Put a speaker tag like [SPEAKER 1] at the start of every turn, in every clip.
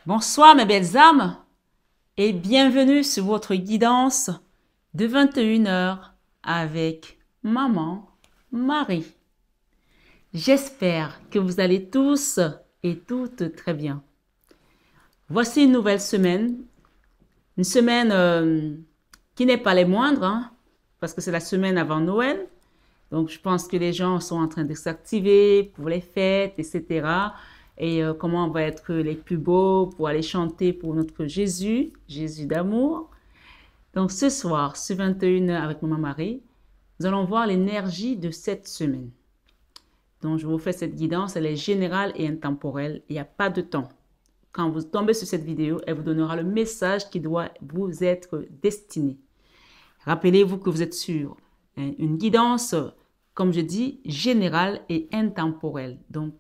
[SPEAKER 1] Bonsoir mes belles âmes et bienvenue sur votre guidance de 21 heures avec Maman Marie. J'espère que vous allez tous et toutes très bien. Voici une nouvelle semaine, une semaine qui n'est pas les moindres, parce que c'est la semaine avant Noël. Donc je pense que les gens sont en train de s'activer pour les fêtes, etc. Et comment on va être les plus beaux pour aller chanter pour notre Jésus, Jésus d'amour. Donc ce soir, sur 21 heures avec Maman Marie, nous allons voir l'énergie de cette semaine. Donc je vous fais cette guidance, elle est générale et intemporelle, il n'y a pas de temps. Quand vous tombez sur cette vidéo, elle vous donnera le message qui doit vous être destiné. Rappelez-vous que vous êtes sur une guidance, comme je dis, générale et intemporelle. Donc,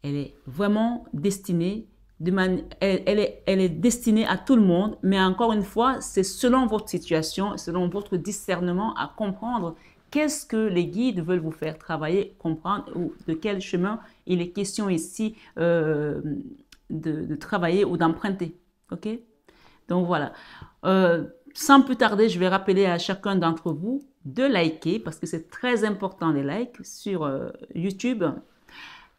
[SPEAKER 1] elle est vraiment destinée, elle est destinée à tout le monde, mais encore une fois, c'est selon votre situation, selon votre discernement à comprendre qu'est-ce que les guides veulent vous faire travailler, comprendre ou de quel chemin il est question ici de travailler ou d'emprunter. OK? Donc voilà. Sans plus tarder, je vais rappeler à chacun d'entre vous de liker, parce que c'est très important les likes sur YouTube,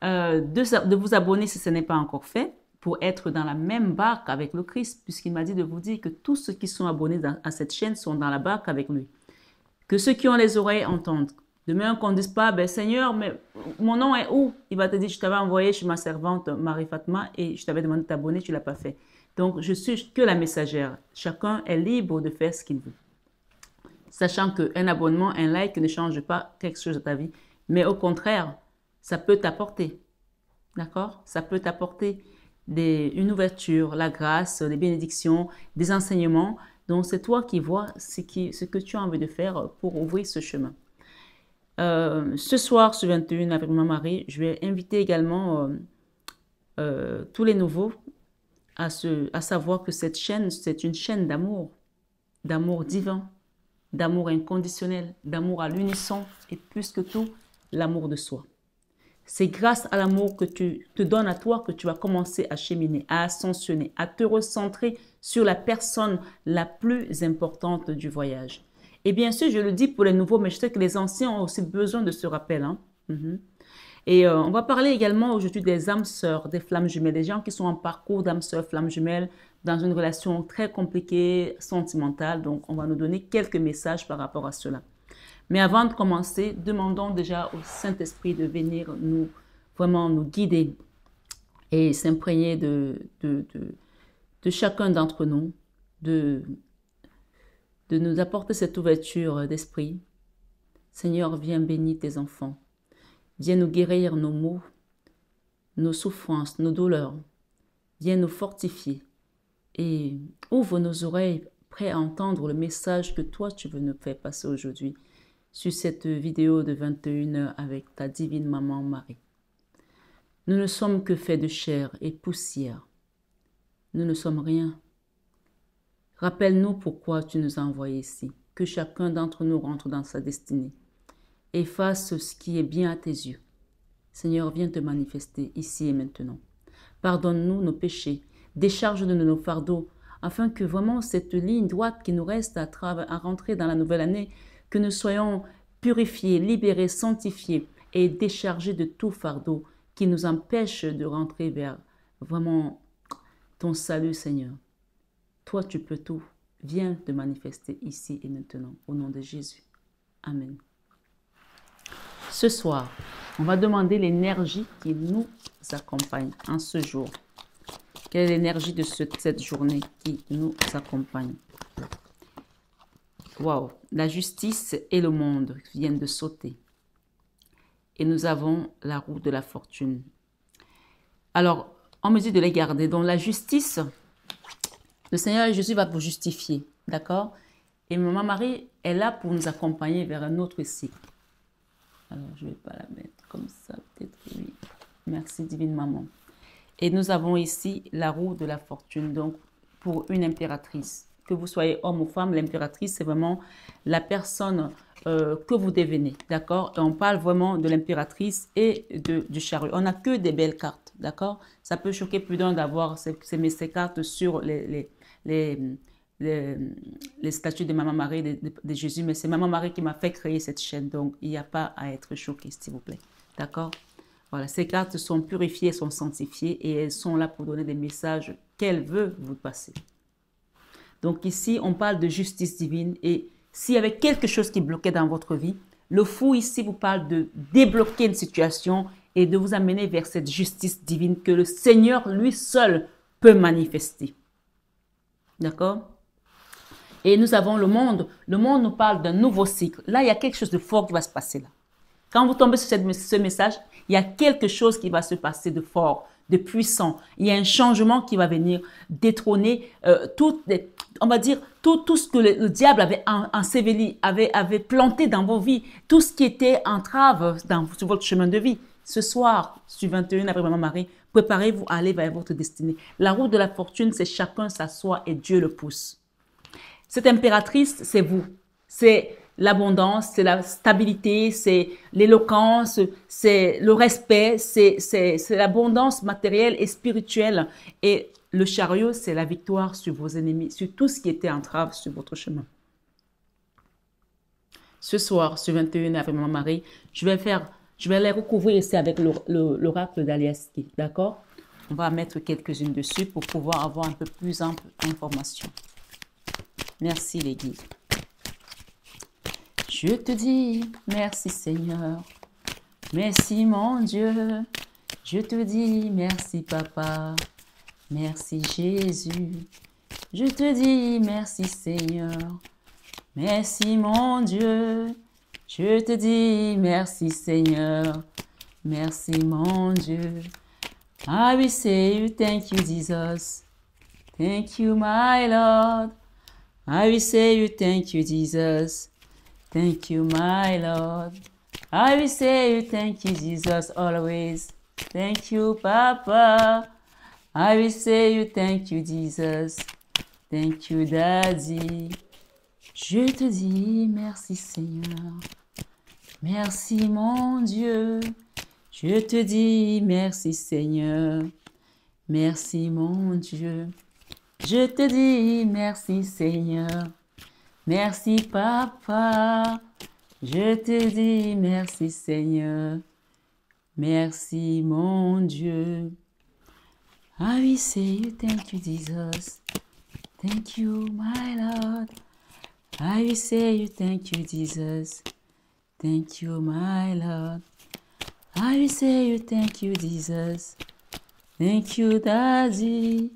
[SPEAKER 1] de vous abonner si ce n'est pas encore fait, pour être dans la même barque avec le Christ, puisqu'il m'a dit de vous dire que tous ceux qui sont abonnés à cette chaîne sont dans la barque avec lui. Que ceux qui ont les oreilles entendent. Demain, qu'on ne dise pas, ben Seigneur, mais mon nom est où? Il va te dire, je t'avais envoyé chez ma servante Marie Fatma et je t'avais demandé de t'abonner, tu ne l'as pas fait. Donc, je suis que la messagère. Chacun est libre de faire ce qu'il veut. Sachant qu'un abonnement, un like ne change pas quelque chose de ta vie. Mais au contraire, ça peut t'apporter. D'accord? Ça peut t'apporter une ouverture, la grâce, des bénédictions, des enseignements. Donc, c'est toi qui vois ce que tu as envie de faire pour ouvrir ce chemin. Ce soir, sur 21 avec Maman Marie, je vais inviter également tous les nouveaux à savoir que cette chaîne, c'est une chaîne d'amour divin, d'amour inconditionnel, d'amour à l'unisson et plus que tout, l'amour de soi. C'est grâce à l'amour que tu te donnes à toi que tu vas commencer à cheminer, à ascensionner, à te recentrer sur la personne la plus importante du voyage. Et bien sûr, je le dis pour les nouveaux, mais je sais que les anciens ont aussi besoin de ce rappel. Et on va parler également aujourd'hui des âmes sœurs, des flammes jumelles, des gens qui sont en parcours d'âmes sœurs, flammes jumelles, dans une relation très compliquée, sentimentale. Donc, on va nous donner quelques messages par rapport à cela. Mais avant de commencer, demandons déjà au Saint-Esprit de venir vraiment nous guider et s'imprégner de chacun d'entre nous, de nous apporter cette ouverture d'esprit. Seigneur, viens bénir tes enfants. Viens nous guérir nos maux, nos souffrances, nos douleurs. Viens nous fortifier et ouvre nos oreilles prêts à entendre le message que toi tu veux nous faire passer aujourd'hui sur cette vidéo de 21 heures avec ta divine Maman Marie. Nous ne sommes que faits de chair et poussière. Nous ne sommes rien. Rappelle-nous pourquoi tu nous as envoyés ici, que chacun d'entre nous rentre dans sa destinée et fasse ce qui est bien à tes yeux. Seigneur, viens te manifester ici et maintenant. Pardonne-nous nos péchés, décharge-nous de nos fardeaux, afin que vraiment cette ligne droite qui nous reste à rentrer dans la nouvelle année, que nous soyons purifiés, libérés, sanctifiés et déchargés de tout fardeau qui nous empêche de rentrer vers vraiment ton salut, Seigneur. Toi, tu peux tout. Viens te manifester ici et maintenant, au nom de Jésus. Amen. Ce soir, on va demander l'énergie qui nous accompagne en ce jour. Quelle est l'énergie de cette journée qui nous accompagne? Waouh! La justice et le monde viennent de sauter. Et nous avons la roue de la fortune. Alors, on me dit de les garder. Donc, la justice, le Seigneur Jésus va vous justifier. D'accord? Et Maman Marie est là pour nous accompagner vers un autre cycle. Alors, je ne vais pas la mettre comme ça, peut-être, oui. Merci, divine Maman. Et nous avons ici la roue de la fortune, donc pour une impératrice. Que vous soyez homme ou femme, l'impératrice, c'est vraiment la personne que vous devenez, d'accord? On parle vraiment de l'impératrice et du chariot. On n'a que des belles cartes. d'accord? Ça peut choquer plus d'un d'avoir ces cartes sur les, les statues de Maman Marie, de Jésus, mais c'est Maman Marie qui m'a fait créer cette chaîne, donc il n'y a pas à être choqué, s'il vous plaît, d'accord? Voilà, ces cartes sont purifiées, sont sanctifiées et elles sont là pour donner des messages qu'elle veut vous passer. Donc ici, on parle de justice divine et s'il y avait quelque chose qui bloquait dans votre vie, le fou ici vous parle de débloquer une situation et de vous amener vers cette justice divine que le Seigneur lui seul peut manifester. D'accord? Et nous avons le monde. Le monde nous parle d'un nouveau cycle. Là, il y a quelque chose de fort qui va se passer là. Quand vous tombez sur ce message, il y a quelque chose qui va se passer de fort, de puissant. Il y a un changement qui va venir détrôner on va dire, tout ce que le diable avait enseveli, avait planté dans vos vies, tout ce qui était entrave sur votre chemin de vie. Ce soir, sur 21 après Maman Marie, préparez-vous à aller vers votre destinée. La route de la fortune, c'est chacun s'assoit et Dieu le pousse. Cette impératrice, c'est vous. C'est l'abondance, c'est la stabilité, c'est l'éloquence, c'est le respect, c'est l'abondance matérielle et spirituelle. Et le chariot, c'est la victoire sur vos ennemis, sur tout ce qui était entrave sur votre chemin. Ce soir, sur 21 avec Maman Marie, je vais les recouvrir ici avec l'oracle d'Aliaski, d'accord? On va mettre quelques-unes dessus pour pouvoir avoir un peu plus ample d'informations. Merci les guides. Je te dis merci Seigneur, merci mon Dieu, je te dis merci Papa, merci Jésus, je te dis merci Seigneur, merci mon Dieu, je te dis merci Seigneur, merci mon Dieu. I will say you thank you Jesus, thank you my Lord. I will say you thank you Jesus, thank you my Lord. I will say you thank you Jesus always, thank you Papa. I will say you thank you Jesus, thank you Daddy. Je te dis merci Seigneur, merci mon Dieu. Je te dis merci Seigneur, merci mon Dieu. Je te dis merci Seigneur, merci Papa. Je te dis merci Seigneur, merci mon Dieu. I will say you thank you Jesus, thank you my Lord. I will say you thank you Jesus, thank you my Lord. I will say you thank you Jesus, thank you Daddy.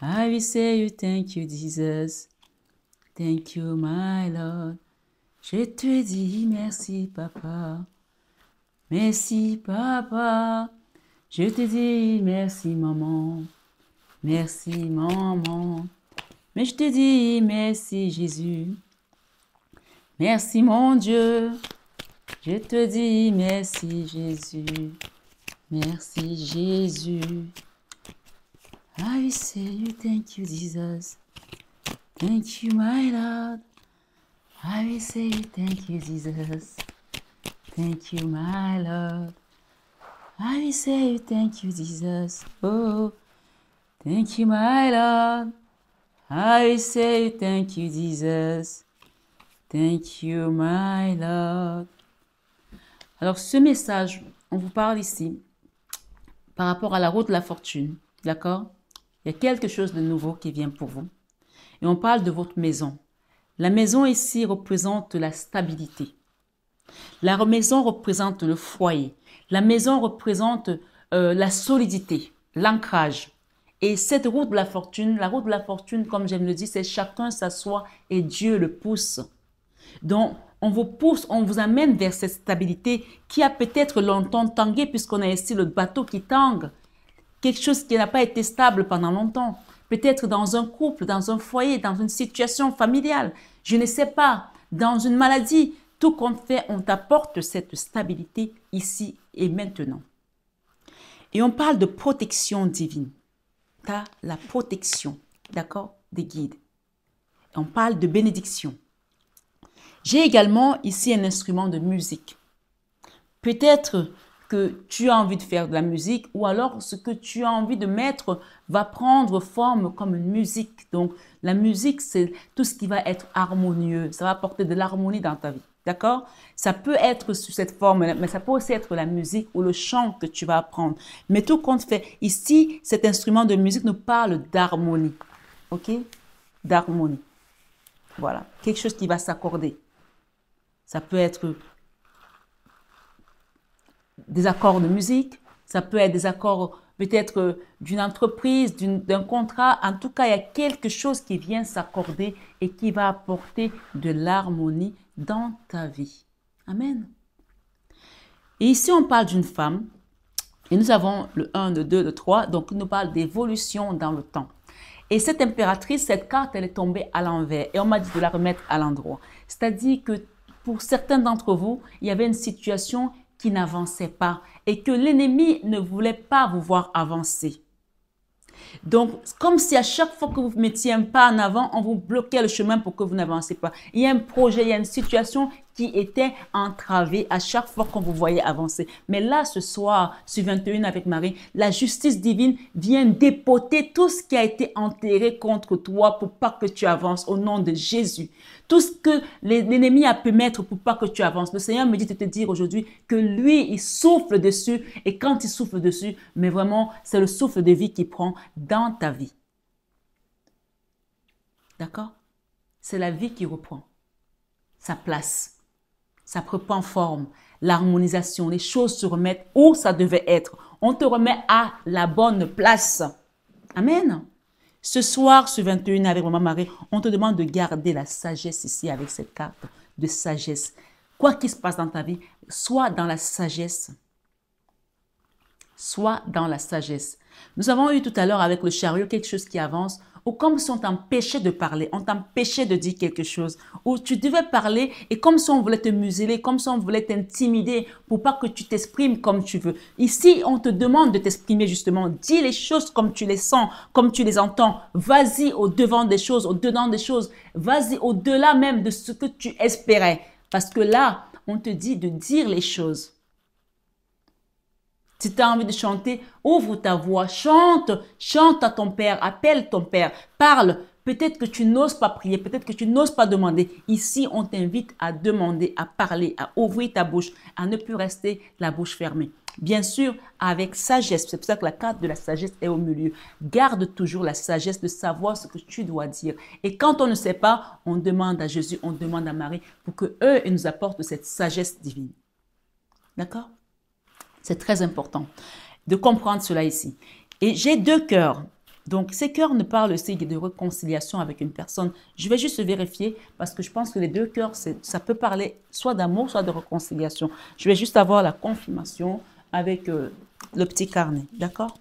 [SPEAKER 1] I will say you thank you Jesus, thank you my Lord. Je te dis merci Papa, merci Papa. Je te dis merci Maman, merci Maman. Mais je te dis merci Jésus, merci mon Dieu. Je te dis merci Jésus, merci Jésus. I will say you thank you Jesus, thank you my Lord. I will say you thank you Jesus, thank you my Lord. I will say you thank you Jesus, oh, thank you my Lord. I will say you thank you Jesus, thank you my Lord. Alors ce message, on vous parle ici par rapport à la route de la fortune, d'accord? Il y a quelque chose de nouveau qui vient pour vous. Et on parle de votre maison. La maison ici représente la stabilité. La maison représente le foyer. La maison représente la solidité, l'ancrage. Et cette route de la fortune, comme j'aime le dire, c'est chacun s'assoit et Dieu le pousse. Donc, on vous pousse, on vous amène vers cette stabilité qui a peut-être longtemps tangué puisqu'on a ici le bateau qui tangue. Quelque chose qui n'a pas été stable pendant longtemps. Peut-être dans un couple, dans un foyer, dans une situation familiale. Je ne sais pas. Dans une maladie. Tout compte fait, on t'apporte cette stabilité ici et maintenant. Et on parle de protection divine. Tu as la protection, d'accord, des guides. On parle de bénédiction. J'ai également ici un instrument de musique. Peut-être que tu as envie de faire de la musique ou alors ce que tu as envie de mettre va prendre forme comme une musique. Donc, la musique, c'est tout ce qui va être harmonieux. Ça va apporter de l'harmonie dans ta vie. D'accord? Ça peut être sous cette forme, mais ça peut aussi être la musique ou le chant que tu vas apprendre. Mais tout compte fait, ici, cet instrument de musique nous parle d'harmonie. OK? D'harmonie. Voilà. Quelque chose qui va s'accorder. Ça peut être des accords de musique, ça peut être des accords peut-être d'une entreprise, d'un contrat. En tout cas, il y a quelque chose qui vient s'accorder et qui va apporter de l'harmonie dans ta vie. Amen. Et ici, on parle d'une femme. Et nous avons le 1, le 2, le 3. Donc, il nous parle d'évolution dans le temps. Et cette impératrice, cette carte, elle est tombée à l'envers. Et on m'a dit de la remettre à l'endroit. C'est-à-dire que pour certains d'entre vous, il y avait une situation qui n'avançait pas et que l'ennemi ne voulait pas vous voir avancer. Donc, comme si à chaque fois que vous mettiez un pas en avant, on vous bloquait le chemin pour que vous n'avancez pas. Il y a un projet, il y a une situation qui était entravée à chaque fois qu'on vous voyait avancer. Mais là, ce soir, sur 21 avec Marie, la justice divine vient dépoter tout ce qui a été enterré contre toi pour pas que tu avances au nom de Jésus. Tout ce que l'ennemi a pu mettre pour pas que tu avances. Le Seigneur me dit de te dire aujourd'hui que lui, il souffle dessus et quand il souffle dessus, mais vraiment, c'est le souffle de vie qu'il prend dans ta vie. D'accord? C'est la vie qui reprend sa place. Ça reprend forme, l'harmonisation, les choses se remettent où ça devait être. On te remet à la bonne place. Amen. Ce soir, sur 21 avec Maman Marie, on te demande de garder la sagesse ici avec cette carte de sagesse. Quoi qu'il se passe dans ta vie, sois dans la sagesse. Sois dans la sagesse. Nous avons eu tout à l'heure avec le chariot quelque chose qui avance, ou comme si on t'empêchait de parler, on t'empêchait de dire quelque chose, ou tu devais parler et comme si on voulait te museler, comme si on voulait t'intimider pour pas que tu t'exprimes comme tu veux. Ici, on te demande de t'exprimer justement. Dis les choses comme tu les sens, comme tu les entends. Vas-y au-devant des choses, au-dedans des choses. Vas-y au-delà même de ce que tu espérais. Parce que là, on te dit de dire les choses. Si tu as envie de chanter, ouvre ta voix, chante, chante à ton Père, appelle ton Père, parle. Peut-être que tu n'oses pas prier, peut-être que tu n'oses pas demander. Ici, on t'invite à demander, à parler, à ouvrir ta bouche, à ne plus rester la bouche fermée. Bien sûr, avec sagesse. C'est pour ça que la carte de la sagesse est au milieu. Garde toujours la sagesse de savoir ce que tu dois dire. Et quand on ne sait pas, on demande à Jésus, on demande à Marie pour qu'eux, ils nous apportent cette sagesse divine. D'accord? C'est très important de comprendre cela ici. Et j'ai 2 cœurs. Donc, ces cœurs ne parlent aussi de réconciliation avec une personne. Je vais juste vérifier parce que je pense que les 2 cœurs, ça peut parler soit d'amour, soit de réconciliation. Je vais juste avoir la confirmation avec le petit carnet. D'accord?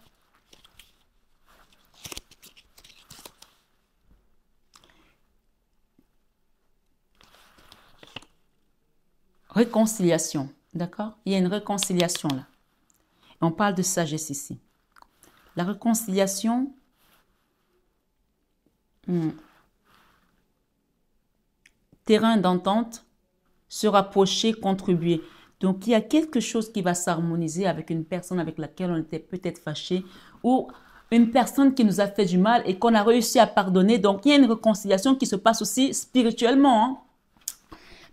[SPEAKER 1] Réconciliation. D'accord? Il y a une réconciliation là. On parle de sagesse ici. La réconciliation, terrain d'entente, se rapprocher, contribuer. Donc, il y a quelque chose qui va s'harmoniser avec une personne avec laquelle on était peut-être fâché ou une personne qui nous a fait du mal et qu'on a réussi à pardonner. Donc, il y a une réconciliation qui se passe aussi spirituellement, hein.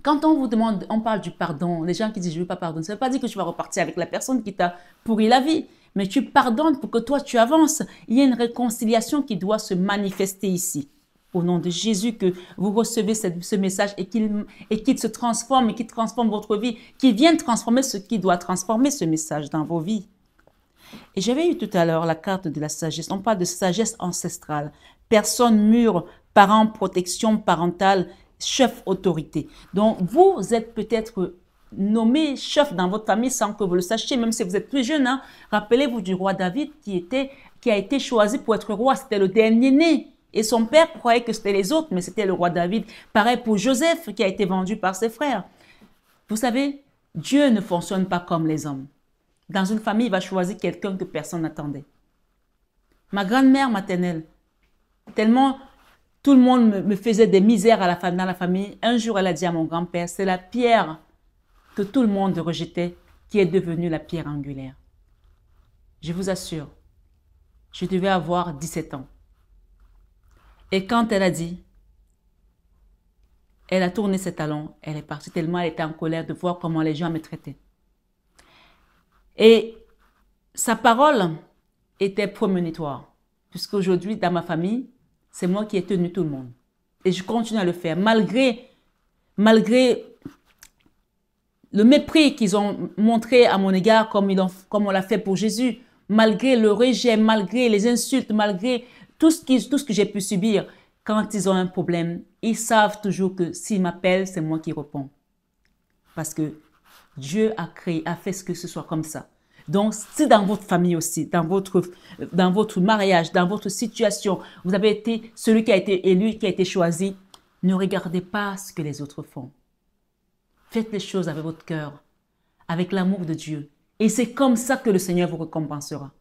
[SPEAKER 1] Quand on vous demande, on parle du pardon, les gens qui disent je ne veux pas pardonner, ça ne veut pas dire que tu vas repartir avec la personne qui t'a pourri la vie, mais tu pardonnes pour que toi tu avances. Il y a une réconciliation qui doit se manifester ici. Au nom de Jésus, que vous recevez ce message et qu'il se transforme et qu'il transforme votre vie, qu'il vienne transformer ce qui doit transformer ce message dans vos vies. Et j'avais eu tout à l'heure la carte de la sagesse. On parle de sagesse ancestrale. Personne mûre, parents, protection parentale, chef autorité. Donc, vous êtes peut-être nommé chef dans votre famille sans que vous le sachiez, même si vous êtes plus jeune. Hein. Rappelez-vous du roi David qui a été choisi pour être roi. C'était le dernier-né. Et son père croyait que c'était les autres, mais c'était le roi David. Pareil pour Joseph qui a été vendu par ses frères. Vous savez, Dieu ne fonctionne pas comme les hommes. Dans une famille, il va choisir quelqu'un que personne n'attendait. Ma grand-mère maternelle, tellement tout le monde me faisait des misères dans la famille. Un jour, elle a dit à mon grand-père, c'est la pierre que tout le monde rejetait qui est devenue la pierre angulaire. Je vous assure, je devais avoir 17 ans. Et quand elle a dit, elle a tourné ses talons, elle est partie tellement elle était en colère de voir comment les gens me traitaient. Et sa parole était prémonitoire, puisqu'aujourd'hui, dans ma famille, c'est moi qui ai tenu tout le monde. Et je continue à le faire, malgré le mépris qu'ils ont montré à mon égard, comme on l'a fait pour Jésus, malgré le rejet, malgré les insultes, malgré tout ce que j'ai pu subir. Quand ils ont un problème, ils savent toujours que s'ils m'appellent, c'est moi qui réponds. Parce que Dieu a fait ce que ce soit comme ça. Donc, si dans votre famille aussi, dans votre mariage, dans votre situation, vous avez été celui qui a été élu, qui a été choisi, ne regardez pas ce que les autres font. Faites les choses avec votre cœur, avec l'amour de Dieu. Et c'est comme ça que le Seigneur vous récompensera.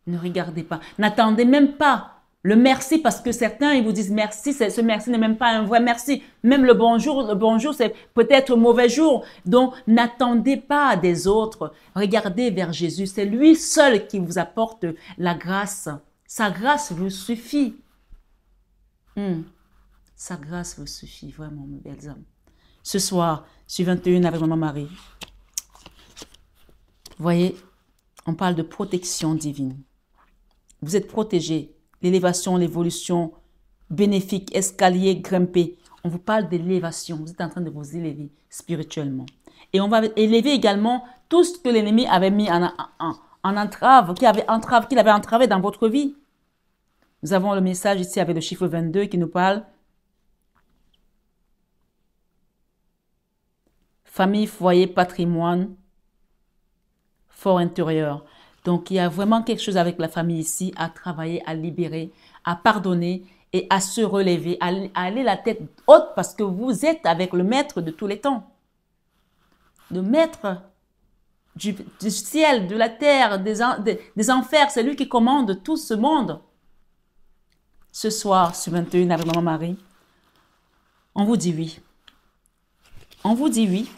[SPEAKER 1] Ne regardez pas. N'attendez même pas le merci, parce que certains, ils vous disent merci. Ce merci n'est même pas un vrai merci. Même le bonjour, c'est peut-être un mauvais jour. Donc, n'attendez pas des autres. Regardez vers Jésus. C'est lui seul qui vous apporte la grâce. Sa grâce vous suffit. Sa grâce vous suffit, vraiment, mes belles âmes. Ce soir, je suis 21 avec Maman Marie. Vous voyez, on parle de protection divine. Vous êtes protégés. L'élévation, l'évolution, bénéfique, escalier, grimper. On vous parle d'élévation. Vous êtes en train de vous élever spirituellement. Et on va élever également tout ce que l'ennemi avait mis en entrave, qu'il avait entravé dans votre vie. Nous avons le message ici avec le chiffre 22 qui nous parle. Famille, foyer, patrimoine, fort intérieur. Donc, il y a vraiment quelque chose avec la famille ici à travailler, à libérer, à pardonner et à se relever, à aller la tête haute parce que vous êtes avec le maître de tous les temps. Le maître du ciel, de la terre, des enfers, c'est lui qui commande tout ce monde. Ce soir, sur 21 avec Maman Marie, on vous dit oui. On vous dit oui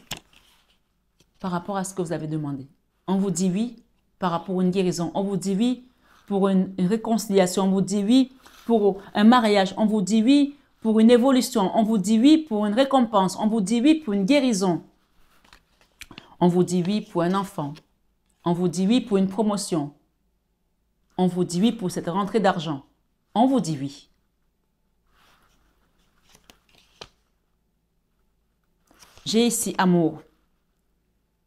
[SPEAKER 1] par rapport à ce que vous avez demandé. On vous dit oui par rapport à une guérison. On vous dit oui pour une réconciliation. On vous dit oui pour un mariage. On vous dit oui pour une évolution. On vous dit oui pour une récompense. On vous dit oui pour une guérison. On vous dit oui pour un enfant. On vous dit oui pour une promotion. On vous dit oui pour cette rentrée d'argent. On vous dit oui. J'ai ici amour,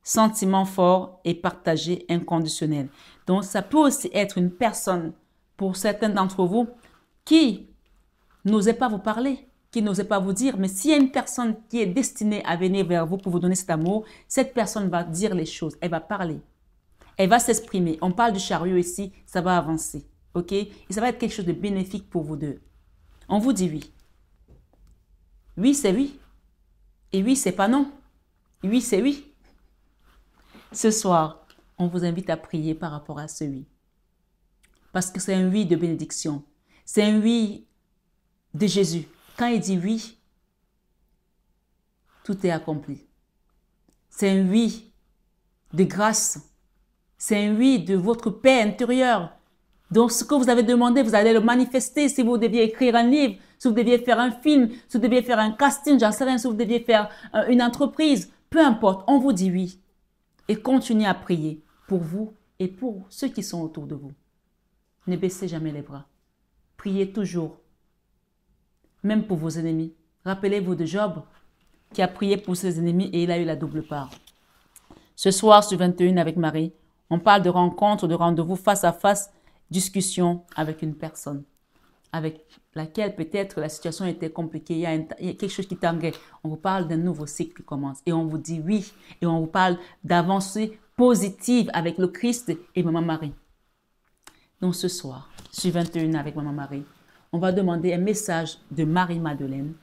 [SPEAKER 1] sentiment fort et partagé inconditionnel. Donc, ça peut aussi être une personne, pour certains d'entre vous, qui n'osait pas vous parler, qui n'osait pas vous dire. Mais s'il y a une personne qui est destinée à venir vers vous pour vous donner cet amour, cette personne va dire les choses, elle va parler, elle va s'exprimer. On parle du chariot ici, ça va avancer, ok? Et ça va être quelque chose de bénéfique pour vous deux. On vous dit oui. Oui, c'est oui. Et oui, c'est pas non. Oui, c'est oui. Ce soir, on vous invite à prier par rapport à ce oui. Parce que c'est un oui de bénédiction. C'est un oui de Jésus. Quand il dit oui, tout est accompli. C'est un oui de grâce. C'est un oui de votre paix intérieure. Donc, ce que vous avez demandé, vous allez le manifester. Si vous deviez écrire un livre, si vous deviez faire un film, si vous deviez faire un casting, j'en sais rien, si vous deviez faire une entreprise, peu importe, on vous dit oui. Et continuez à prier pour vous et pour ceux qui sont autour de vous. Ne baissez jamais les bras. Priez toujours, même pour vos ennemis. Rappelez-vous de Job qui a prié pour ses ennemis et il a eu la double part. Ce soir, sur 21 avec Marie, on parle de rencontre, de rendez-vous face à face, discussion avec une personne avec laquelle peut-être la situation était compliquée, il y a quelque chose qui tanguait. On vous parle d'un nouveau cycle qui commence et on vous dit oui et on vous parle d'avancée positive avec le Christ et Maman Marie. Donc ce soir, sur 21 avec Maman Marie, on va demander un message de Marie-Madeleine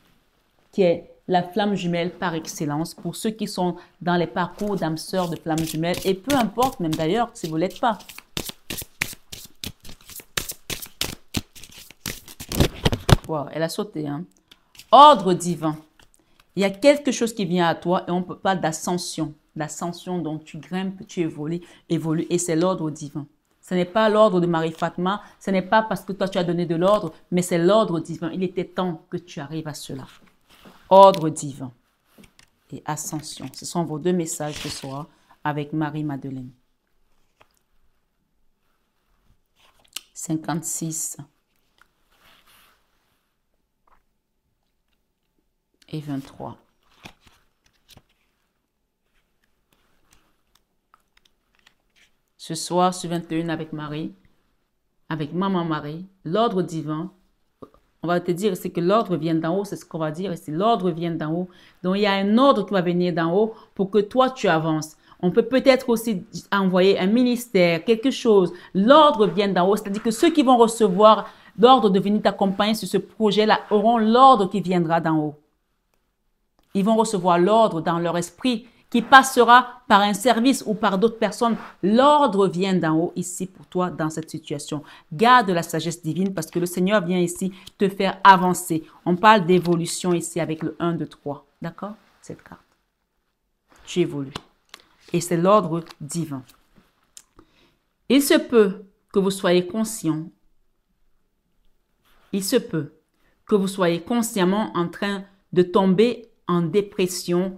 [SPEAKER 1] qui est la flamme jumelle par excellence pour ceux qui sont dans les parcours d'âme sœur de flamme jumelle et peu importe même d'ailleurs si vous ne l'êtes pas. Wow, elle a sauté. Hein? Ordre divin. Il y a quelque chose qui vient à toi et on parle d'ascension. l'ascension dont tu grimpes, tu évolues et c'est l'ordre divin. Ce n'est pas l'ordre de Marie-Fatma, ce n'est pas parce que toi tu as donné de l'ordre, mais c'est l'ordre divin. Il était temps que tu arrives à cela. Ordre divin et ascension. Ce sont vos deux messages ce soir avec Marie-Madeleine. 56 et 23. Ce soir, sur 21 avec Marie, avec Maman Marie, l'ordre divin, on va te dire, c'est que l'ordre vient d'en haut, c'est ce qu'on va dire, c'est l'ordre vient d'en haut. Donc, il y a un ordre qui va venir d'en haut pour que toi, tu avances. On peut peut-être aussi envoyer un ministère, quelque chose. L'ordre vient d'en haut, c'est-à-dire que ceux qui vont recevoir l'ordre de venir t'accompagner sur ce projet-là auront l'ordre qui viendra d'en haut. Ils vont recevoir l'ordre dans leur esprit qui passera par un service ou par d'autres personnes. L'ordre vient d'en haut ici pour toi dans cette situation. Garde la sagesse divine parce que le Seigneur vient ici te faire avancer. On parle d'évolution ici avec le 1, 2, 3. D'accord? Cette carte. Tu évolues. Et c'est l'ordre divin. Il se peut que vous soyez conscient. Il se peut que vous soyez consciemment en train de tomber en dépression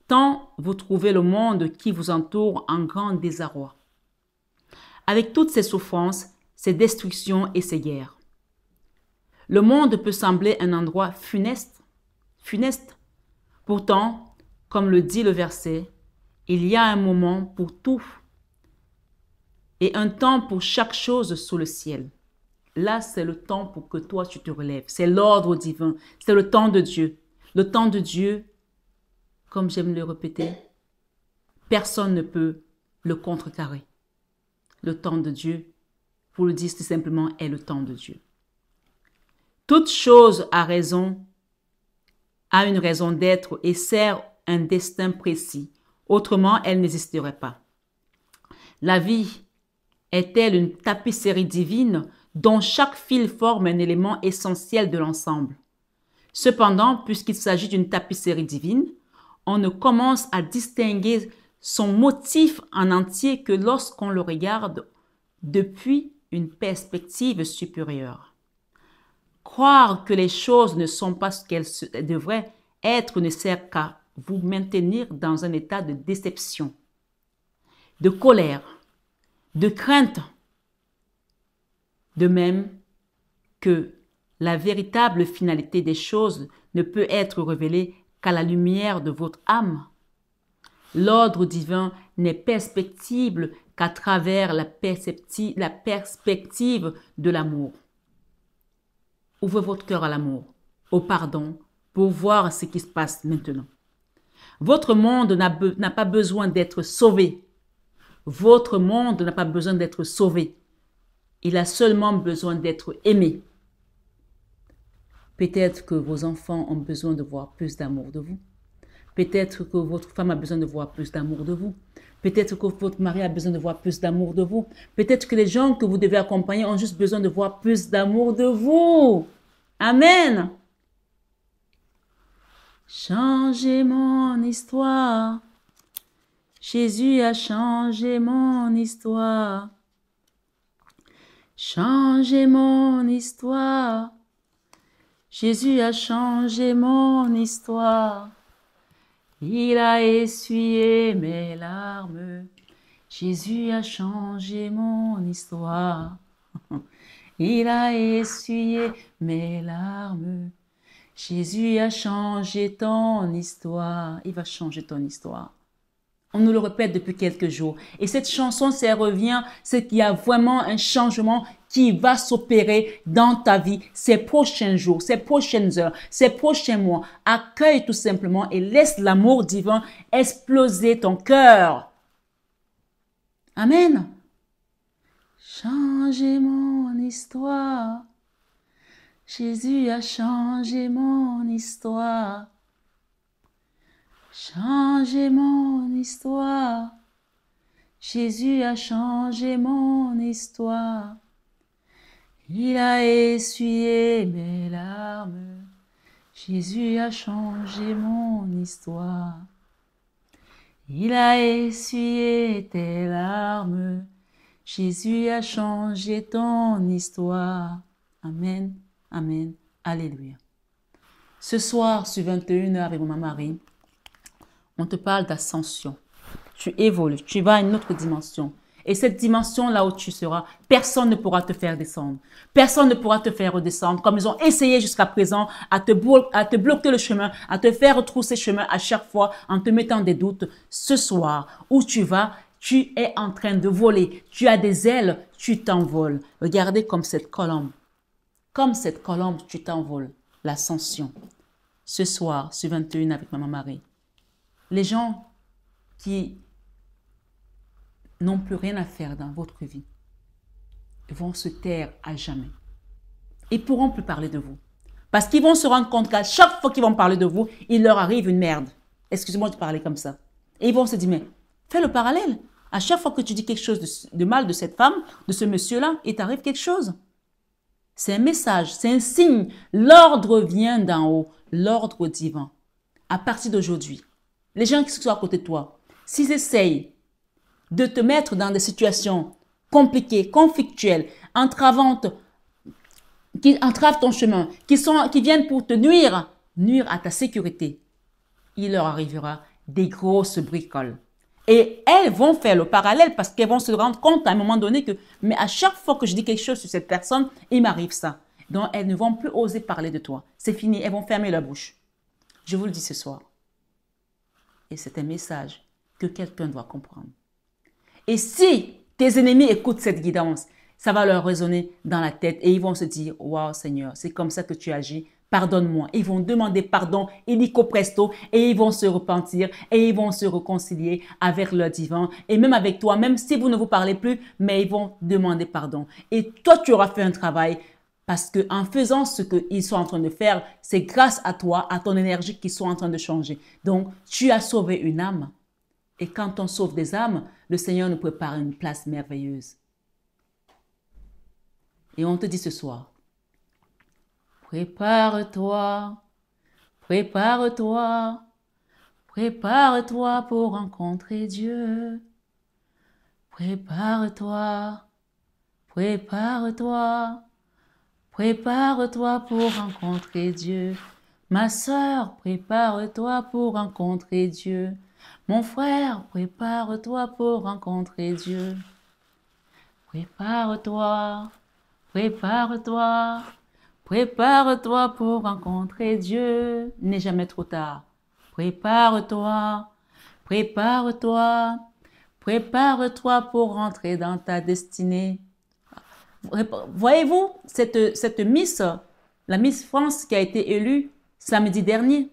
[SPEAKER 1] tant vous trouvez le monde qui vous entoure en grand désarroi. Avec toutes ces souffrances, ces destructions et ces guerres. Le monde peut sembler un endroit funeste. Pourtant, comme le dit le verset, il y a un moment pour tout et un temps pour chaque chose sous le ciel. Là, c'est le temps pour que toi, tu te relèves. C'est l'ordre divin. C'est le temps de Dieu. Le temps de Dieu, comme j'aime le répéter, personne ne peut le contrecarrer. Le temps de Dieu, pour le dire tout simplement, est le temps de Dieu. Toute chose a une raison d'être et sert un destin précis. Autrement, elle n'existerait pas. La vie est-elle une tapisserie divine dont chaque fil forme un élément essentiel de l'ensemble? Cependant, puisqu'il s'agit d'une tapisserie divine, on ne commence à distinguer son motif en entier que lorsqu'on le regarde depuis une perspective supérieure. Croire que les choses ne sont pas ce qu'elles devraient être ne sert qu'à vous maintenir dans un état de déception, de colère, de crainte, de même que la véritable finalité des choses ne peut être révélée qu'à la lumière de votre âme. L'ordre divin n'est perceptible qu'à travers la perspective de l'amour. Ouvrez votre cœur à l'amour, au pardon, pour voir ce qui se passe maintenant. Votre monde n'a pas besoin d'être sauvé. Votre monde n'a pas besoin d'être sauvé. Il a seulement besoin d'être aimé. Peut-être que vos enfants ont besoin de voir plus d'amour de vous. Peut-être que votre femme a besoin de voir plus d'amour de vous. Peut-être que votre mari a besoin de voir plus d'amour de vous. Peut-être que les gens que vous devez accompagner ont juste besoin de voir plus d'amour de vous. Amen. Changez mon histoire. Jésus a changé mon histoire. Changez mon histoire. Jésus a changé mon histoire. Il a essuyé mes larmes. Jésus a changé mon histoire. Il a essuyé mes larmes. Jésus a changé ton histoire. Il va changer ton histoire. On nous le répète depuis quelques jours. Et cette chanson, ça revient, c'est qu'il y a vraiment un changement qui va s'opérer dans ta vie ces prochains jours, ces prochaines heures, ces prochains mois. Accueille tout simplement et laisse l'amour divin exploser ton cœur. Amen. Changez mon histoire. Jésus a changé mon histoire. Changez mon histoire. Jésus a changé mon histoire. Il a essuyé mes larmes. Jésus a changé mon histoire. Il a essuyé tes larmes. Jésus a changé ton histoire. Amen, amen, alléluia. Ce soir, sur 21h avec Maman Marie, on te parle d'ascension. Tu évolues, tu vas à une autre dimension. Et cette dimension, là où tu seras, personne ne pourra te faire descendre. Personne ne pourra te faire redescendre, comme ils ont essayé jusqu'à présent à te bloquer le chemin, à te faire retrousser chemin à chaque fois en te mettant des doutes. Ce soir, où tu vas, tu es en train de voler. Tu as des ailes, tu t'envoles. Regardez comme cette colombe. Comme cette colombe, tu t'envoles. L'ascension. Ce soir, sur 21 avec Maman Marie. Les gens qui n'ont plus rien à faire dans votre vie vont se taire à jamais. Ils ne pourront plus parler de vous. Parce qu'ils vont se rendre compte qu'à chaque fois qu'ils vont parler de vous, il leur arrive une merde. Excusez-moi de parler comme ça. Et ils vont se dire, mais fais le parallèle. À chaque fois que tu dis quelque chose de mal de cette femme, de ce monsieur-là, il t'arrive quelque chose. C'est un message, c'est un signe. L'ordre vient d'en haut, l'ordre divin. À partir d'aujourd'hui, les gens qui sont à côté de toi, s'ils essayent de te mettre dans des situations compliquées, conflictuelles, entravantes, qui entravent ton chemin, qui viennent pour te nuire à ta sécurité, il leur arrivera des grosses bricoles. Et elles vont faire le parallèle parce qu'elles vont se rendre compte à un moment donné que, mais à chaque fois que je dis quelque chose sur cette personne, il m'arrive ça. Donc, elles ne vont plus oser parler de toi. C'est fini, elles vont fermer leur bouche. Je vous le dis ce soir. Et c'est un message que quelqu'un doit comprendre. Et si tes ennemis écoutent cette guidance, ça va leur résonner dans la tête et ils vont se dire, waouh Seigneur, c'est comme ça que tu agis, pardonne-moi. Ils vont demander pardon, illico presto, et ils vont se repentir et ils vont se réconcilier avec leur divin et même avec toi, même si vous ne vous parlez plus, mais ils vont demander pardon. Et toi, tu auras fait un travail parce que en faisant ce qu'ils sont en train de faire, c'est grâce à toi, à ton énergie qu'ils sont en train de changer. Donc, tu as sauvé une âme. Et quand on sauve des âmes, le Seigneur nous prépare une place merveilleuse. Et on te dit ce soir, prépare-toi, prépare-toi, prépare-toi pour rencontrer Dieu. Prépare-toi, prépare-toi, prépare-toi pour rencontrer Dieu. Ma sœur, prépare-toi pour rencontrer Dieu. Mon frère, prépare-toi pour rencontrer Dieu. Prépare-toi, prépare-toi, prépare-toi pour rencontrer Dieu. Il n'est jamais trop tard. Prépare-toi, prépare-toi, prépare-toi pour rentrer dans ta destinée. Voyez-vous, cette Miss, la Miss France qui a été élue samedi dernier,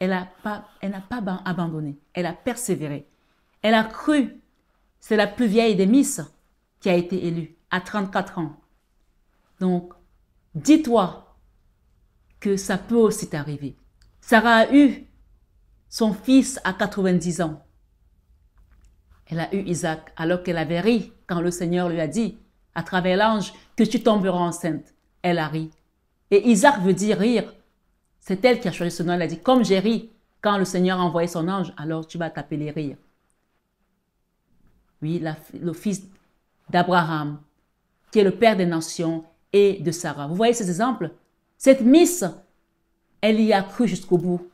[SPEAKER 1] elle n'a pas abandonné. Elle a persévéré. Elle a cru. C'est la plus vieille des Miss qui a été élue à 34 ans. Donc, dis-toi que ça peut aussi t'arriver. Sarah a eu son fils à 90 ans. Elle a eu Isaac alors qu'elle avait ri quand le Seigneur lui a dit à travers l'ange que tu tomberas enceinte. Elle a ri. Et Isaac veut dire rire. C'est elle qui a choisi ce nom. Elle a dit, comme j'ai ri quand le Seigneur a envoyé son ange, alors tu vas t'appeler rire. Oui, le fils d'Abraham, qui est le père des nations, et de Sarah. Vous voyez ces exemples? Cette Miss, elle y a cru jusqu'au bout.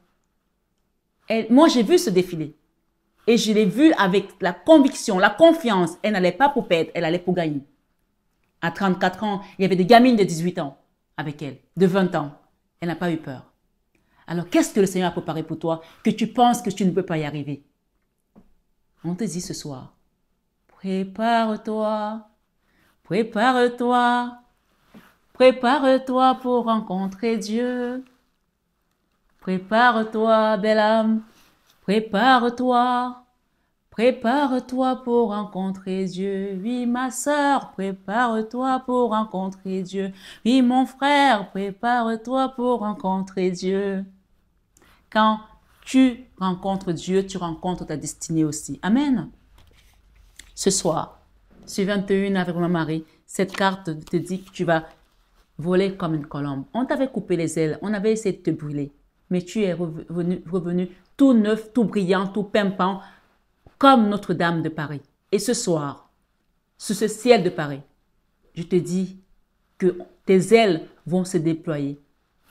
[SPEAKER 1] Moi, j'ai vu ce défilé. Et je l'ai vu avec la conviction, la confiance. Elle n'allait pas pour perdre, elle allait pour gagner. À 34 ans, il y avait des gamines de 18 ans avec elle, de 20 ans. Elle n'a pas eu peur. Alors, qu'est-ce que le Seigneur a préparé pour toi que tu penses que tu ne peux pas y arriver? On te dit ce soir, prépare-toi, prépare-toi, prépare-toi pour rencontrer Dieu. Prépare-toi, belle âme, prépare-toi, prépare-toi pour rencontrer Dieu. Oui, ma sœur, prépare-toi pour rencontrer Dieu. Oui, mon frère, prépare-toi pour rencontrer Dieu. Quand tu rencontres Dieu, tu rencontres ta destinée aussi. Amen. Ce soir, sur 21 avec ma Marie, cette carte te dit que tu vas voler comme une colombe. On t'avait coupé les ailes, on avait essayé de te brûler. mais tu es revenu tout neuf, tout brillant, tout pimpant, comme Notre-Dame de Paris. Et ce soir, sur ce ciel de Paris, je te dis que tes ailes vont se déployer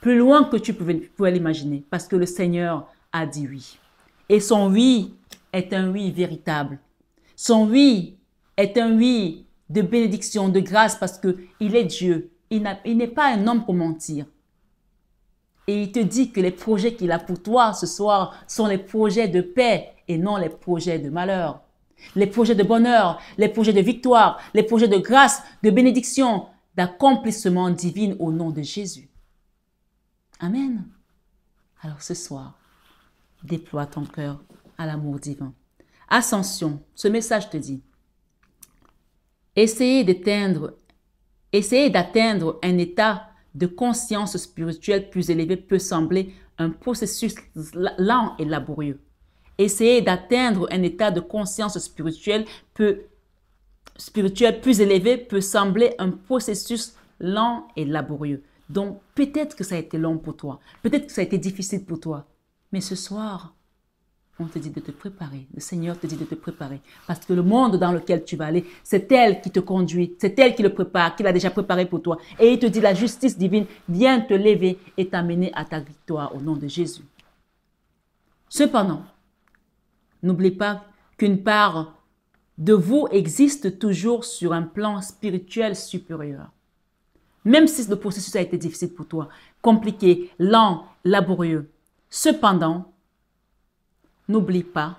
[SPEAKER 1] plus loin que tu pouvais l'imaginer, parce que le Seigneur a dit oui. Et son oui est un oui véritable. Son oui est un oui de bénédiction, de grâce, parce qu'il est Dieu. Il n'est pas un homme pour mentir. Et il te dit que les projets qu'il a pour toi ce soir sont les projets de paix et non les projets de malheur. Les projets de bonheur, les projets de victoire, les projets de grâce, de bénédiction, d'accomplissement divin au nom de Jésus. Amen. Alors ce soir, déploie ton cœur à l'amour divin. Ascension, ce message te dit, essayez d'atteindre un état de conscience spirituelle plus élevé peut sembler un processus lent et laborieux. Essayer d'atteindre un état de conscience spirituelle plus élevé peut sembler un processus lent et laborieux. Donc, peut-être que ça a été long pour toi. Peut-être que ça a été difficile pour toi. Mais ce soir, on te dit de te préparer. Le Seigneur te dit de te préparer. Parce que le monde dans lequel tu vas aller, c'est elle qui te conduit. C'est elle qui le prépare, qui l'a déjà préparé pour toi. Et il te dit, la justice divine vient te lever et t'amener à ta victoire au nom de Jésus. Cependant, n'oublie pas qu'une part de vous existe toujours sur un plan spirituel supérieur. Même si le processus a été difficile pour toi, compliqué, lent, laborieux. Cependant, n'oubliez pas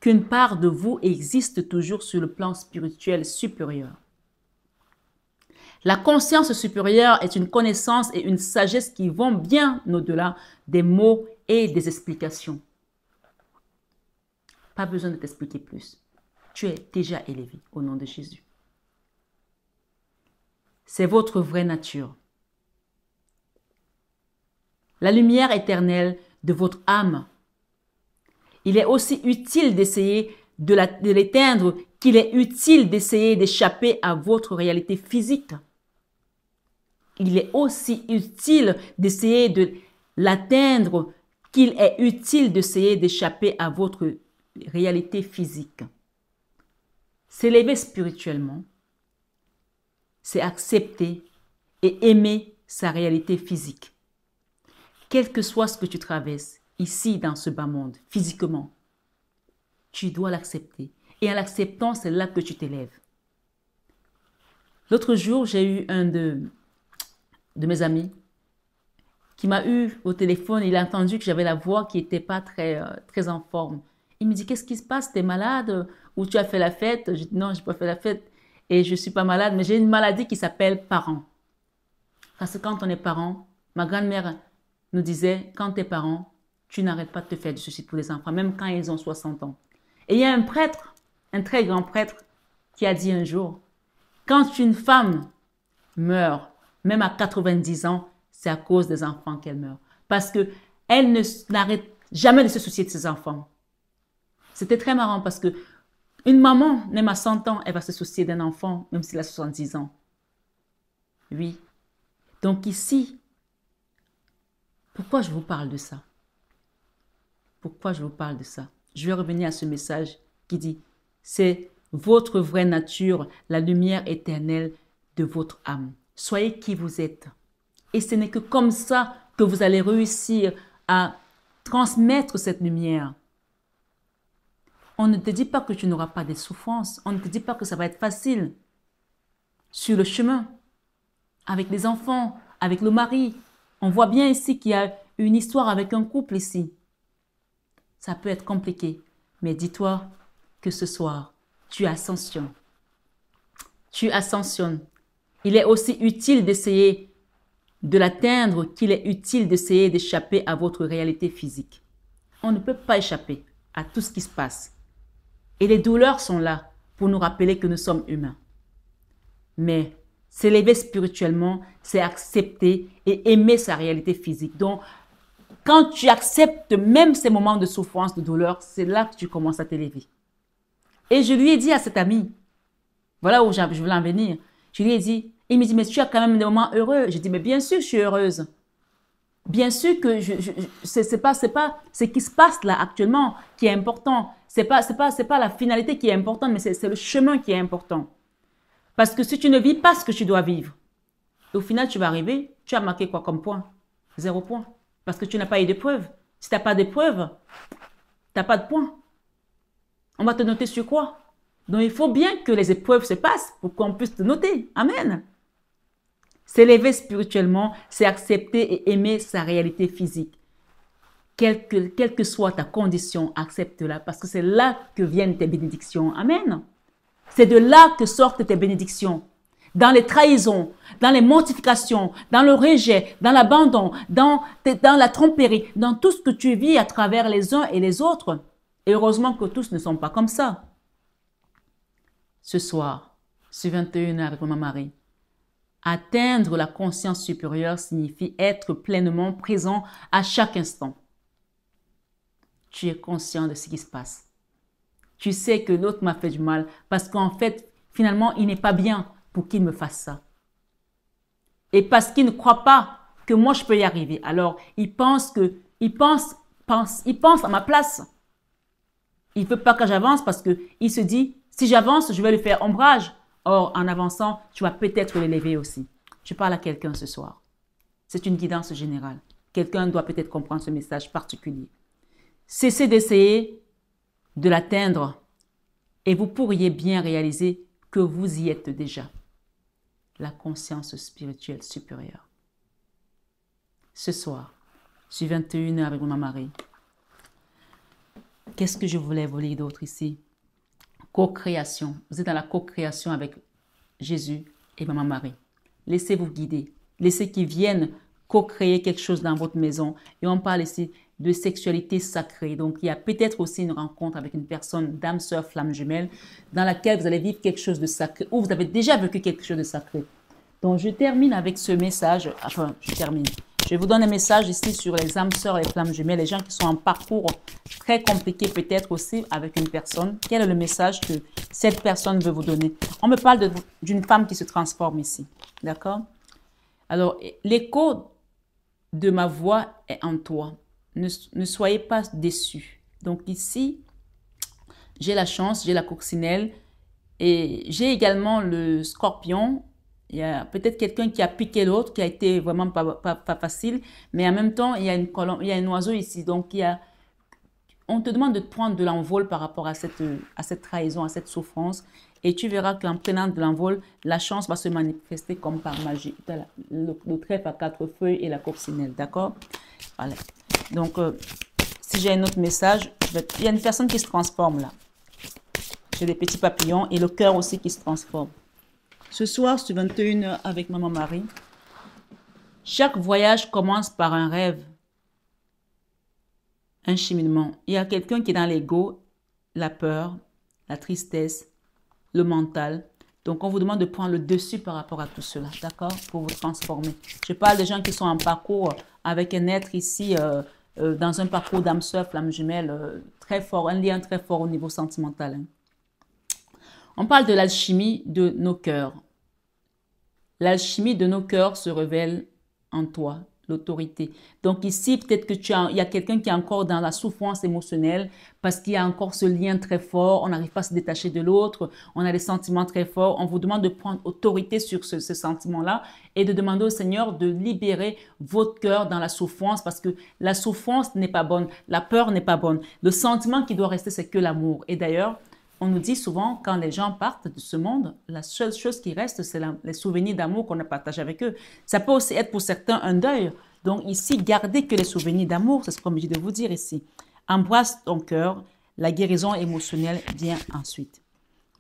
[SPEAKER 1] qu'une part de vous existe toujours sur le plan spirituel supérieur. La conscience supérieure est une connaissance et une sagesse qui vont bien au-delà des mots et des explications. Pas besoin de t'expliquer plus. Tu es déjà élevé au nom de Jésus. C'est votre vraie nature. La lumière éternelle de votre âme. Il est aussi utile d'essayer de l'éteindre qu'il est utile d'essayer d'échapper à votre réalité physique. Il est aussi utile d'essayer de l'atteindre qu'il est utile d'essayer d'échapper à votre réalité physique. S'élever spirituellement, c'est accepter et aimer sa réalité physique. Quel que soit ce que tu traverses ici dans ce bas monde, physiquement, tu dois l'accepter. Et en l'acceptant, c'est là que tu t'élèves. L'autre jour, j'ai eu un de mes amis qui m'a eu au téléphone. Il a entendu que j'avais la voix qui n'était pas très en forme. Il me dit, qu'est-ce qui se passe? Tu es malade? Ou tu as fait la fête? Je dis, non, je n'ai pas fait la fête. Et je ne suis pas malade, mais j'ai une maladie qui s'appelle parent. Parce que quand on est parent, ma grand-mère nous disait, quand tu es parent, tu n'arrêtes pas de te faire du souci pour les enfants, même quand ils ont 60 ans. Et il y a un prêtre, un très grand prêtre, qui a dit un jour, quand une femme meurt, même à 90 ans, c'est à cause des enfants qu'elle meurt. Parce qu'elle n'arrête jamais de se soucier de ses enfants. C'était très marrant parce que une maman, même à 100 ans, elle va se soucier d'un enfant, même s'il a 70 ans. Oui. Donc ici, pourquoi je vous parle de ça? Pourquoi je vous parle de ça? Je vais revenir à ce message qui dit, c'est votre vraie nature, la lumière éternelle de votre âme. Soyez qui vous êtes. Et ce n'est que comme ça que vous allez réussir à transmettre cette lumière. On ne te dit pas que tu n'auras pas de souffrances. On ne te dit pas que ça va être facile sur le chemin, avec les enfants, avec le mari. On voit bien ici qu'il y a une histoire avec un couple ici. Ça peut être compliqué, mais dis-toi que ce soir, tu ascensionnes. Tu ascensionnes. Il est aussi utile d'essayer de l'atteindre qu'il est utile d'essayer d'échapper à votre réalité physique. On ne peut pas échapper à tout ce qui se passe. Et les douleurs sont là pour nous rappeler que nous sommes humains. Mais s'élever spirituellement, c'est accepter et aimer sa réalité physique. Donc, quand tu acceptes même ces moments de souffrance, de douleur, c'est là que tu commences à t'élever. Et je lui ai dit à cet ami, voilà où je voulais en venir, je lui ai dit, il me dit, mais tu as quand même des moments heureux. Je dis, mais bien sûr, je suis heureuse. Bien sûr que c'est pas ce qui se passe là actuellement qui est important. C'est pas la finalité qui est importante, mais c'est le chemin qui est important. Parce que si tu ne vis pas ce que tu dois vivre, au final, tu vas arriver, tu as marqué quoi comme point? 0 point. Parce que tu n'as pas eu de preuve. Si tu n'as pas de preuve, tu n'as pas de point. On va te noter sur quoi? Donc, il faut bien que les épreuves se passent pour qu'on puisse te noter. Amen. S'élever spirituellement, c'est accepter et aimer sa réalité physique. Quelle que soit ta condition, accepte-la parce que c'est là que viennent tes bénédictions. Amen. C'est de là que sortent tes bénédictions. Dans les trahisons, dans les mortifications, dans le rejet, dans l'abandon, dans la tromperie, dans tout ce que tu vis à travers les uns et les autres. Et heureusement que tous ne sont pas comme ça. Ce soir, sur 21h avec Maman Marie, atteindre la conscience supérieure signifie être pleinement présent à chaque instant. Tu es conscient de ce qui se passe. Tu sais que l'autre m'a fait du mal parce qu'en fait, finalement, il n'est pas bien pour qu'il me fasse ça. Et parce qu'il ne croit pas que moi, je peux y arriver. Alors, il pense à ma place. Il ne veut pas que j'avance parce qu'il se dit, si j'avance, je vais lui faire ombrage. Or, en avançant, tu vas peut-être l'élever aussi. Je parle à quelqu'un ce soir. C'est une guidance générale. Quelqu'un doit peut-être comprendre ce message particulier. Cessez d'essayer de l'atteindre et vous pourriez bien réaliser que vous y êtes déjà. La conscience spirituelle supérieure. Ce soir, sur 21h avec Maman Marie, qu'est-ce que je voulais vous lire d'autre ici? Co-création. Vous êtes dans la co-création avec Jésus et Maman Marie. Laissez-vous guider. Laissez qu'ils viennent co-créer quelque chose dans votre maison. Et on parle ici de sexualité sacrée. Donc, il y a peut-être aussi une rencontre avec une personne, d'âme, sœur, flamme jumelle, dans laquelle vous allez vivre quelque chose de sacré, ou vous avez déjà vécu quelque chose de sacré. Donc, je termine avec ce message. Enfin, je vous donne un message ici sur les âmes, sœurs, les flammes jumelles, les gens qui sont en parcours très compliqué peut-être aussi avec une personne. Quel est le message que cette personne veut vous donner? On me parle d'une femme qui se transforme ici. D'accord? Alors, l'écho de ma voix est en toi. Ne soyez pas déçus. Donc ici, j'ai la chance, j'ai la coccinelle et j'ai également le scorpion. Il y a peut-être quelqu'un qui a piqué l'autre, qui a été vraiment pas facile, mais en même temps, il y a un oiseau ici. Donc, on te demande de prendre de l'envol par rapport à cette trahison, à cette souffrance. Et tu verras qu'en prenant de l'envol, la chance va se manifester comme par magie. Le trèfle à 4 feuilles et la coccinelle, d'accord? Voilà. Donc, si j'ai un autre message, il y a une personne qui se transforme là. J'ai des petits papillons et le cœur aussi qui se transforme. Ce soir, sur 21h avec Maman Marie, chaque voyage commence par un rêve, un cheminement. Il y a quelqu'un qui est dans l'ego, la peur, la tristesse, le mental. Donc, on vous demande de prendre le dessus par rapport à tout cela, d'accord? Pour vous transformer. Je parle de gens qui sont en parcours avec un être ici, dans un parcours d'âme sœur, flamme jumelle, très fort, un lien très fort au niveau sentimental. Hein. On parle de l'alchimie de nos cœurs. L'alchimie de nos cœurs se révèle en toi, l'autorité. Donc ici, peut-être que il y a quelqu'un qui est encore dans la souffrance émotionnelle parce qu'il y a encore ce lien très fort, on n'arrive pas à se détacher de l'autre, on a des sentiments très forts. On vous demande de prendre autorité sur ce sentiment-là et de demander au Seigneur de libérer votre cœur dans la souffrance parce que la souffrance n'est pas bonne, la peur n'est pas bonne. Le sentiment qui doit rester, c'est que l'amour. Et d'ailleurs, on nous dit souvent, quand les gens partent de ce monde, la seule chose qui reste, c'est les souvenirs d'amour qu'on a partagés avec eux. Ça peut aussi être pour certains un deuil. Donc ici, gardez que les souvenirs d'amour, c'est ce qu'on me dit de vous dire ici. Embrasse ton cœur, la guérison émotionnelle vient ensuite.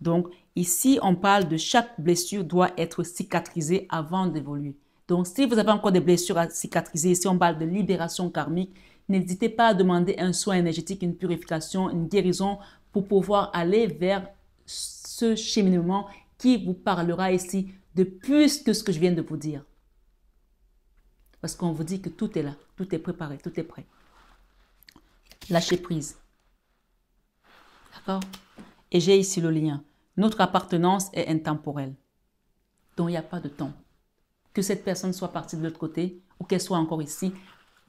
[SPEAKER 1] Donc ici, on parle de chaque blessure doit être cicatrisée avant d'évoluer. Donc si vous avez encore des blessures à cicatriser, ici on parle de libération karmique, n'hésitez pas à demander un soin énergétique, une purification, une guérison pour pouvoir aller vers ce cheminement qui vous parlera ici de plus que ce que je viens de vous dire. Parce qu'on vous dit que tout est là, tout est préparé, tout est prêt. Lâchez prise. D'accord? Et j'ai ici le lien. Notre appartenance est intemporelle. Donc il n'y a pas de temps. Que cette personne soit partie de l'autre côté ou qu'elle soit encore ici,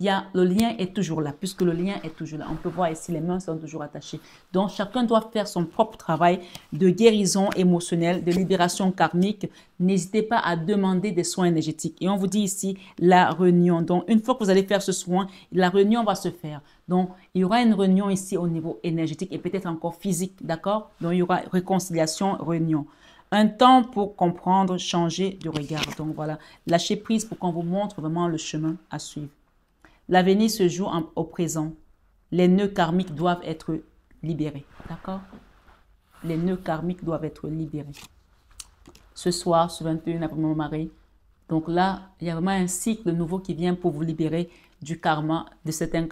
[SPEAKER 1] le lien est toujours là, puisque le lien est toujours là. On peut voir ici, les mains sont toujours attachées. Donc, chacun doit faire son propre travail de guérison émotionnelle, de libération karmique. N'hésitez pas à demander des soins énergétiques. Et on vous dit ici, la réunion. Donc, une fois que vous allez faire ce soin, la réunion va se faire. Donc, il y aura une réunion ici au niveau énergétique et peut-être encore physique, d'accord? Donc, il y aura réconciliation, réunion. Un temps pour comprendre, changer de regard. Donc, voilà, lâcher prise pour qu'on vous montre vraiment le chemin à suivre. L'avenir se joue au présent. Les nœuds karmiques doivent être libérés. D'accord? Les nœuds karmiques doivent être libérés. Ce soir, ce 21 après mon mari. Donc là, il y a vraiment un cycle nouveau qui vient pour vous libérer du karma, de certains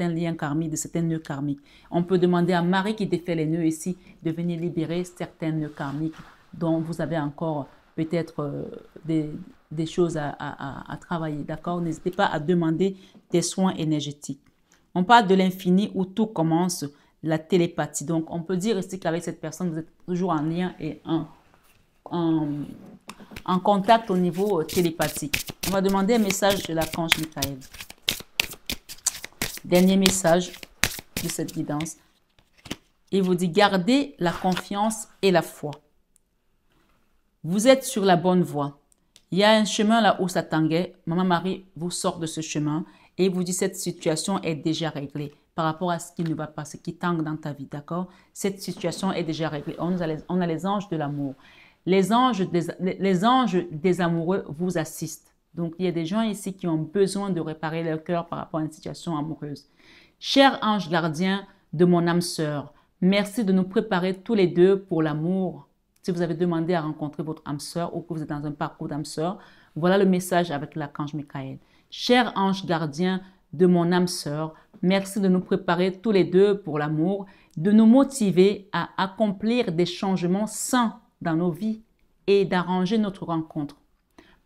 [SPEAKER 1] liens karmiques, de certains nœuds karmiques. On peut demander à Marie qui défait les nœuds ici de venir libérer certains nœuds karmiques dont vous avez encore peut-être des choses à travailler, d'accord? N'hésitez pas à demander des soins énergétiques. On parle de l'infini où tout commence, la télépathie. Donc, on peut dire ici qu'avec cette personne, vous êtes toujours en lien et en contact au niveau télépathique. On va demander un message de l'archange Michael. Dernier message de cette guidance. Il vous dit, gardez la confiance et la foi. Vous êtes sur la bonne voie. Il y a un chemin là où ça tanguait. Maman Marie vous sort de ce chemin et vous dit cette situation est déjà réglée par rapport à ce qui ne va pas, ce qui tangue dans ta vie, d'accord? Cette situation est déjà réglée. On a les anges de l'amour. Les anges des amoureux vous assistent. Donc, il y a des gens ici qui ont besoin de réparer leur cœur par rapport à une situation amoureuse. Cher ange gardien de mon âme sœur, merci de nous préparer tous les deux pour l'amour. Si vous avez demandé à rencontrer votre âme sœur ou que vous êtes dans un parcours d'âme sœur, voilà le message avec l'archange Michael. Cher ange gardien de mon âme sœur, merci de nous préparer tous les deux pour l'amour, de nous motiver à accomplir des changements sains dans nos vies et d'arranger notre rencontre.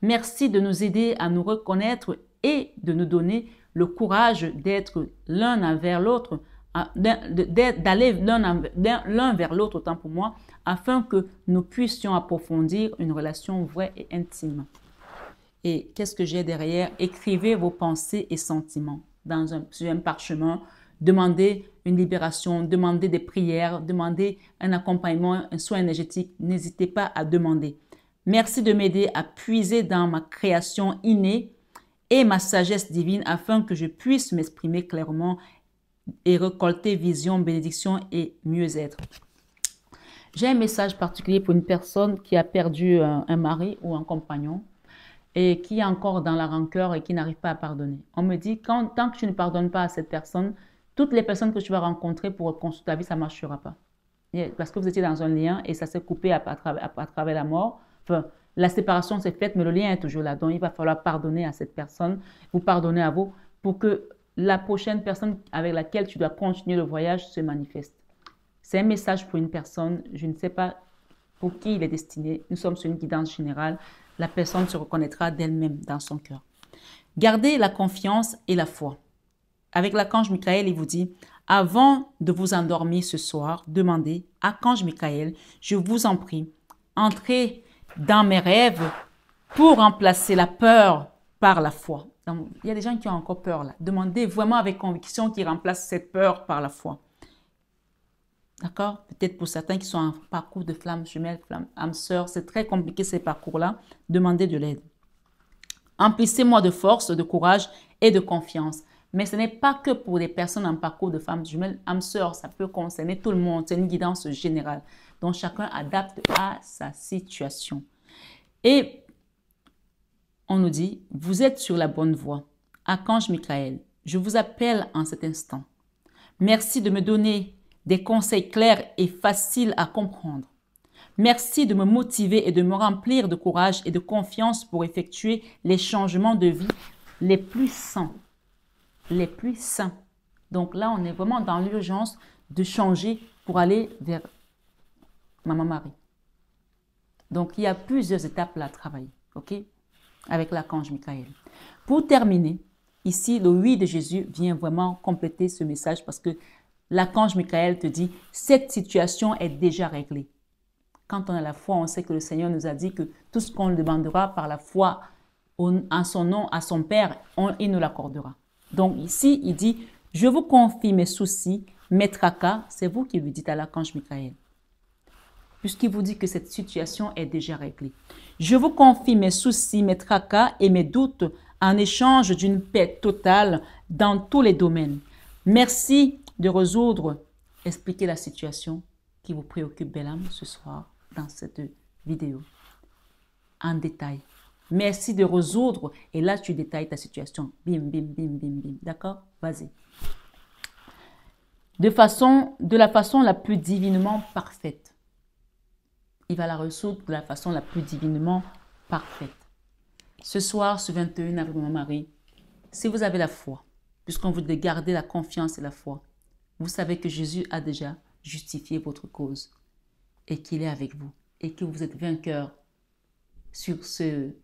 [SPEAKER 1] Merci de nous aider à nous reconnaître et de nous donner le courage d'être l'un envers l'autre, d'aller l'un vers l'autre, autant pour moi, afin que nous puissions approfondir une relation vraie et intime. Et qu'est-ce que j'ai derrière? Écrivez vos pensées et sentiments sur un parchemin. Demandez une libération, demandez des prières, demandez un accompagnement, un soin énergétique. N'hésitez pas à demander. Merci de m'aider à puiser dans ma création innée et ma sagesse divine afin que je puisse m'exprimer clairement et récolter vision, bénédiction et mieux-être. J'ai un message particulier pour une personne qui a perdu un mari ou un compagnon et qui est encore dans la rancœur et qui n'arrive pas à pardonner. On me dit, tant que tu ne pardonnes pas à cette personne, toutes les personnes que tu vas rencontrer pour reconstruire ta vie, ça ne marchera pas. Parce que vous étiez dans un lien et ça s'est coupé à travers la mort. Enfin, la séparation s'est faite, mais le lien est toujours là. Donc, il va falloir pardonner à cette personne, vous pardonner à vous, pour que la prochaine personne avec laquelle tu dois continuer le voyage se manifeste. C'est un message pour une personne, je ne sais pas pour qui il est destiné. Nous sommes sur une guidance générale. La personne se reconnaîtra d'elle-même dans son cœur. Gardez la confiance et la foi. Avec l'archange Michael, il vous dit, avant de vous endormir ce soir, demandez, archange Michael, je vous en prie, entrez dans mes rêves pour remplacer la peur par la foi. Donc, il y a des gens qui ont encore peur là. Demandez vraiment avec conviction qu'ils remplacent cette peur par la foi. D'accord? Peut-être pour certains qui sont en parcours de flamme jumelle, flamme âme sœur, c'est très compliqué ces parcours-là. Demandez de l'aide. Emplissez-moi de force, de courage et de confiance. Mais ce n'est pas que pour des personnes en parcours de flamme jumelle, âme sœur, ça peut concerner tout le monde. C'est une guidance générale. Donc chacun adapte à sa situation. Et on nous dit, vous êtes sur la bonne voie. Archange Michael, je vous appelle en cet instant. Merci de me donner des conseils clairs et faciles à comprendre. Merci de me motiver et de me remplir de courage et de confiance pour effectuer les changements de vie les plus sains. Les plus sains. Donc là, on est vraiment dans l'urgence de changer pour aller vers Maman Marie. Donc, il y a plusieurs étapes là à travailler, ok? Avec l'archange Michael. Pour terminer, ici, le oui de Jésus vient vraiment compléter ce message parce que l'archange Michael te dit, cette situation est déjà réglée. Quand on a la foi, on sait que le Seigneur nous a dit que tout ce qu'on demandera par la foi en son nom à son Père, il nous l'accordera. Donc ici, il dit, je vous confie mes soucis, mes tracas. C'est vous qui lui dites à l'archange Michael. Puisqu'il vous dit que cette situation est déjà réglée. Je vous confie mes soucis, mes tracas et mes doutes en échange d'une paix totale dans tous les domaines. Merci de résoudre, expliquer la situation qui vous préoccupe, belle âme, ce soir dans cette vidéo en détail. Merci de résoudre. Et là, tu détailles ta situation. Bim, bim, bim, bim, bim. D'accord? Vas-y. De la façon la plus divinement parfaite. Il va la résoudre de la façon la plus divinement parfaite. Ce soir, ce 21 avril, mon mari, si vous avez la foi, puisqu'on vous dit garder la confiance et la foi, vous savez que Jésus a déjà justifié votre cause et qu'il est avec vous et que vous êtes vainqueur sur ces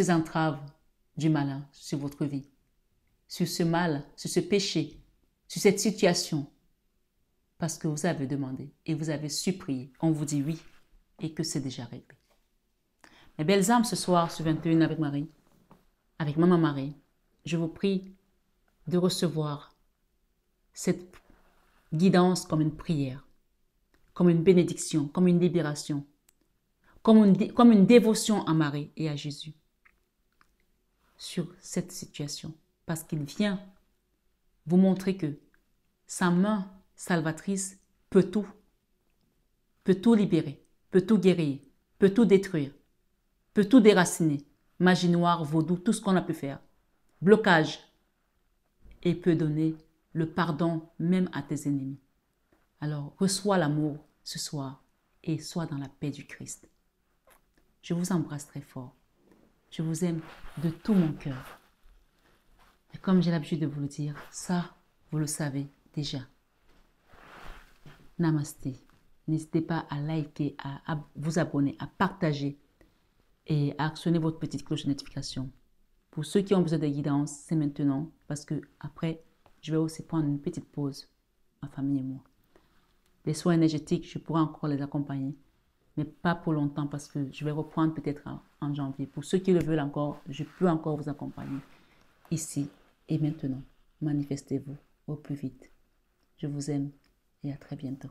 [SPEAKER 1] entraves du malin, sur votre vie, sur ce mal, sur ce péché, sur cette situation, parce que vous avez demandé et vous avez supplié. On vous dit oui et que c'est déjà réglé. Mes belles âmes, ce soir, ce 21 avec Marie, avec Maman Marie, je vous prie de recevoir cette guidance comme une prière, comme une bénédiction, comme une libération, comme une dévotion à Marie et à Jésus sur cette situation. Parce qu'il vient vous montrer que sa main salvatrice peut tout libérer, peut tout guérir, peut tout détruire, peut tout déraciner. Magie noire, vaudou, tout ce qu'on a pu faire. Blocage. Et peut donner le pardon même à tes ennemis. Alors, reçois l'amour ce soir et sois dans la paix du Christ. Je vous embrasse très fort. Je vous aime de tout mon cœur. Et comme j'ai l'habitude de vous le dire, ça, vous le savez déjà. Namasté. N'hésitez pas à liker, à vous abonner, à partager et à actionner votre petite cloche de notification. Pour ceux qui ont besoin de guidance, c'est maintenant parce que après, je vais aussi prendre une petite pause, ma famille et moi. Les soins énergétiques, je pourrai encore les accompagner, mais pas pour longtemps parce que je vais reprendre peut-être en janvier. Pour ceux qui le veulent encore, je peux encore vous accompagner ici et maintenant. Manifestez-vous au plus vite. Je vous aime et à très bientôt.